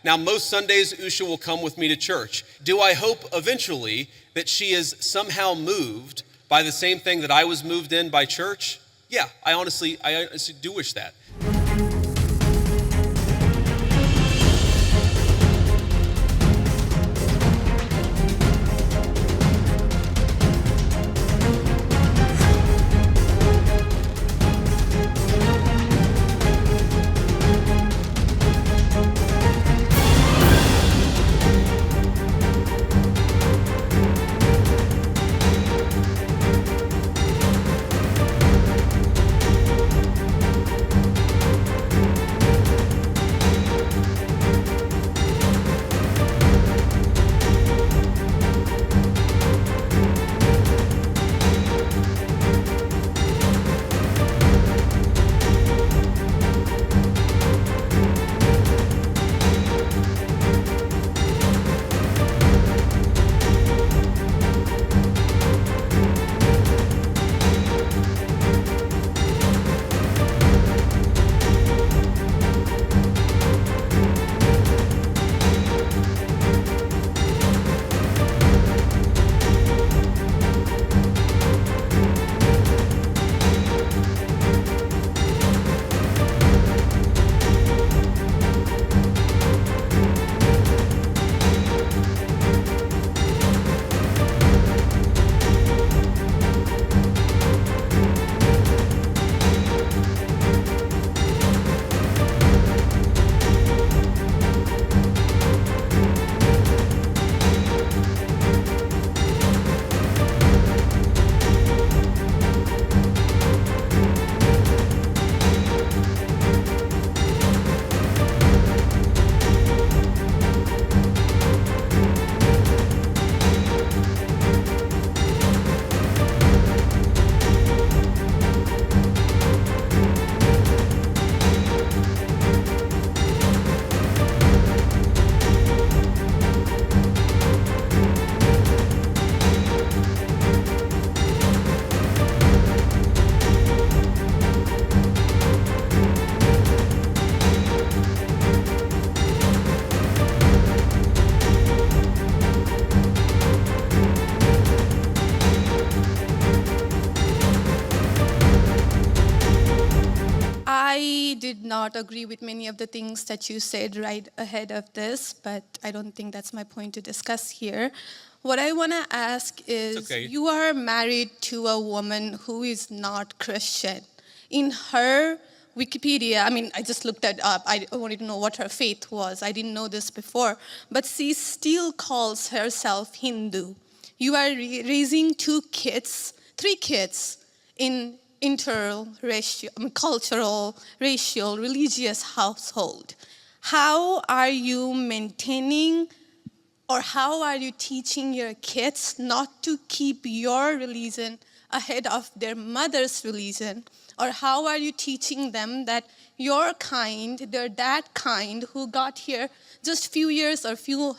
Now, most Sundays, Usha will come with me to church. Do I hope eventually that she is somehow moved by the same thing that I was moved in by church? Yeah, I honestly do wish that. I did not agree with many of the things that you said right ahead of this, but I don't think that's my point to discuss here. What I want to ask is, you are married to a woman who is not Christian. In her Wikipedia, I mean, I just looked it up. I wanted to know what her faith was. I didn't know this before. But she still calls herself Hindu. You are raising three kids in cultural, racial, religious household. How are you maintaining, or how are you teaching your kids not to keep your religion ahead of their mother's religion? Or how are you teaching them that your kind, they're that kind who got here just few years or few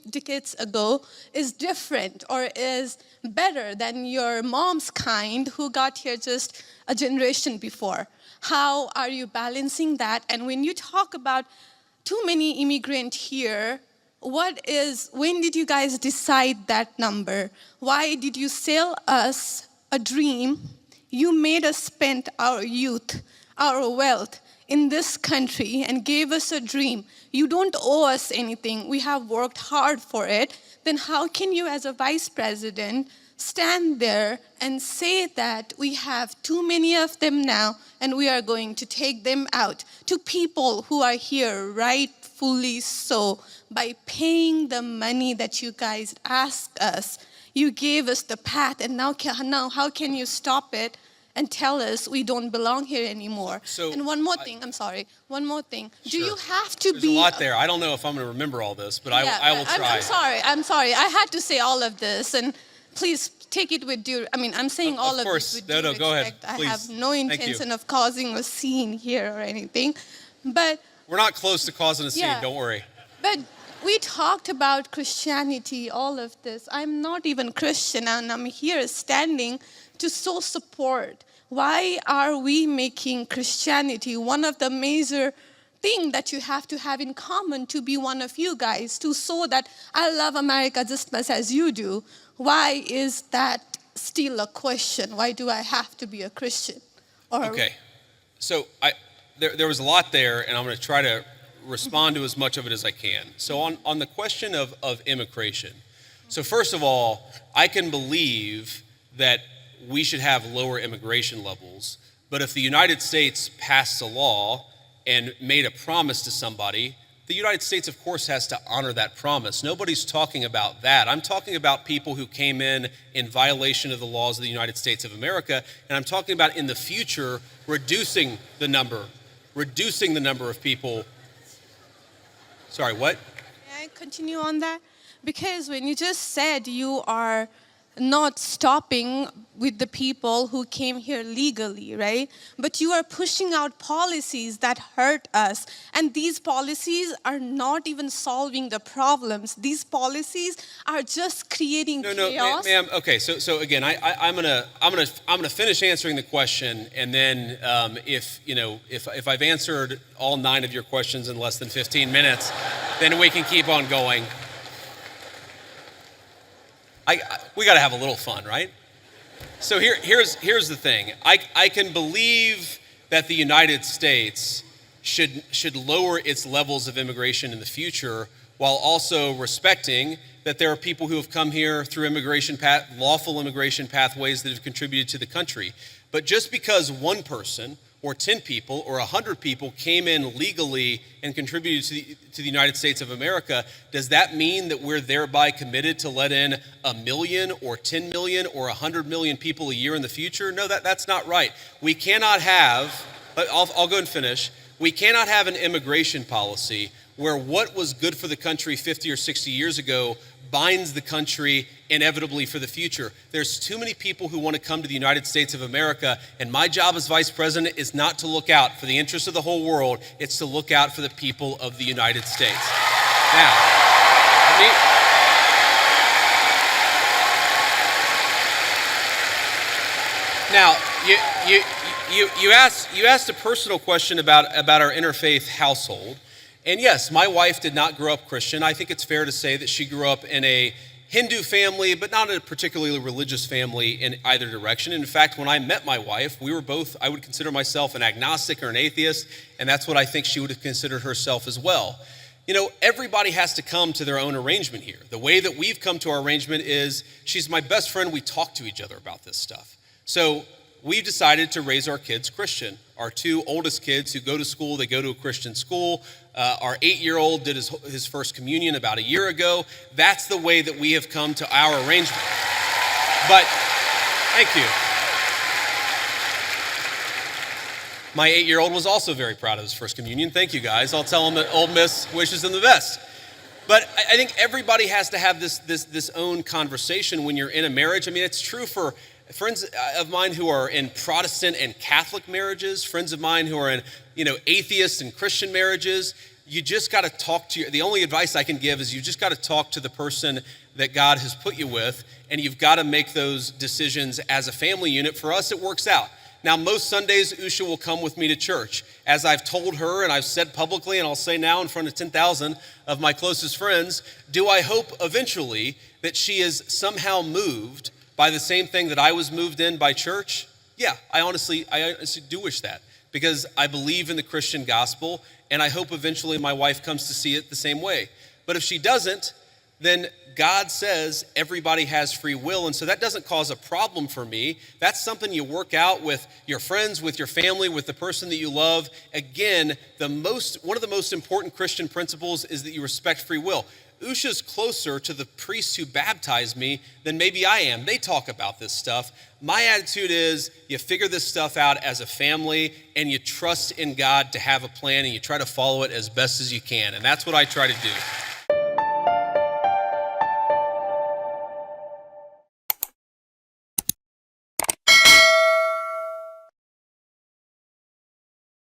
decades ago is different or is better than your mom's kind who got here just a generation before? How are you balancing that? And when you talk about too many immigrants here, when did you guys decide that number? Why did you sell us a dream? You made us spend our youth, our wealth in this country and gave us a dream. You don't owe us anything. We have worked hard for it. Then how can you, as a vice president, stand there and say that we have too many of them now and we are going to take them out to people who are here rightfully so by paying the money that you guys asked us? You gave us the path, and now how can you stop it and tell us we don't belong here anymore? And one more thing. Sure. Do you have to There's a lot there. I don't know if I'm going to remember all this, but I will try. I'm sorry. I had to say all of this, and please take it with I'm saying all of this with due respect. Go ahead. Please. I have no intention of causing a scene here or anything, but we're not close to causing a scene. Don't worry. But we talked about Christianity, all of this. I'm not even Christian, and I'm here standing to show support. Why are we making Christianity one of the major thing that you have to have in common to be one of you guys, to show that I love America just as much as you do. Why is that still a question? Why do I have to be a Christian? Okay, so there was a lot there, and I'm going to try to respond to as much of it as I can. So on the question of immigration, so first of all, I can believe that we should have lower immigration levels, but if the United States passed a law and made a promise to somebody, the United States, of course, has to honor that promise. Nobody's talking about that. I'm talking about people who came in violation of the laws of the United States of America, and I'm talking about in the future reducing the number of people. Sorry, what? May I continue on that? Because when you just said you are not stopping with the people who came here legally, right? But you are pushing out policies that hurt us. And these policies are not even solving the problems. These policies are just creating chaos. No, ma'am. Okay, so again, I'm gonna finish answering the question, and then if I've answered all 9 of your questions in less than 15 minutes, then we can keep on going. We got to have a little fun, right? So here's the thing. I can believe that the United States should lower its levels of immigration in the future, while also respecting that there are people who have come here through lawful immigration pathways that have contributed to the country. But just because one person or 10 people or 100 people came in legally and contributed to the United States of America, does that mean that we're thereby committed to let in 1 million or 10 million or 100 million people a year in the future? No, that's not right. We cannot have, I'll go and finish, we cannot have an immigration policy where what was good for the country 50 or 60 years ago binds the country inevitably for the future. There's too many people who want to come to the United States of America, and my job as vice president is not to look out for the interests of the whole world, it's to look out for the people of the United States. Now, you asked a personal question about our interfaith household. And yes, my wife did not grow up Christian. I think it's fair to say that she grew up in a Hindu family, but not a particularly religious family in either direction. In fact, when I met my wife, we were both, I would consider myself an agnostic or an atheist, and that's what I think she would have considered herself as well. You know, everybody has to come to their own arrangement here. The way that we've come to our arrangement is she's my best friend. We talk to each other about this stuff. So we decided to raise our kids Christian. Our 2 oldest kids who go to school, they go to a Christian school. Our 8-year-old did his first communion about a year ago. That's the way that we have come to our arrangement. But, thank you. My 8-year-old was also very proud of his first communion. Thank you, guys. I'll tell him that Old Miss wishes him the best. But I think everybody has to have this own conversation when you're in a marriage. I mean, it's true for friends of mine who are in Protestant and Catholic marriages, friends of mine who are in, atheist and Christian marriages. You just got to talk to the only advice I can give is you just got to talk to the person that God has put you with, and you've got to make those decisions as a family unit. For us, it works out. Now, most Sundays, Usha will come with me to church. As I've told her and I've said publicly, and I'll say now in front of 10,000 of my closest friends, do I hope eventually that she is somehow moved by the same thing that I was moved in by church? Yeah, I honestly do wish that, because I believe in the Christian gospel, and I hope eventually my wife comes to see it the same way. But if she doesn't, then God says everybody has free will, and so that doesn't cause a problem for me. That's something you work out with your friends, with your family, with the person that you love. Again, one of the most important Christian principles is that you respect free will. Usha's closer to the priests who baptized me than maybe I am. They talk about this stuff. My attitude is you figure this stuff out as a family, and you trust in God to have a plan, and you try to follow it as best as you can. And that's what I try to do.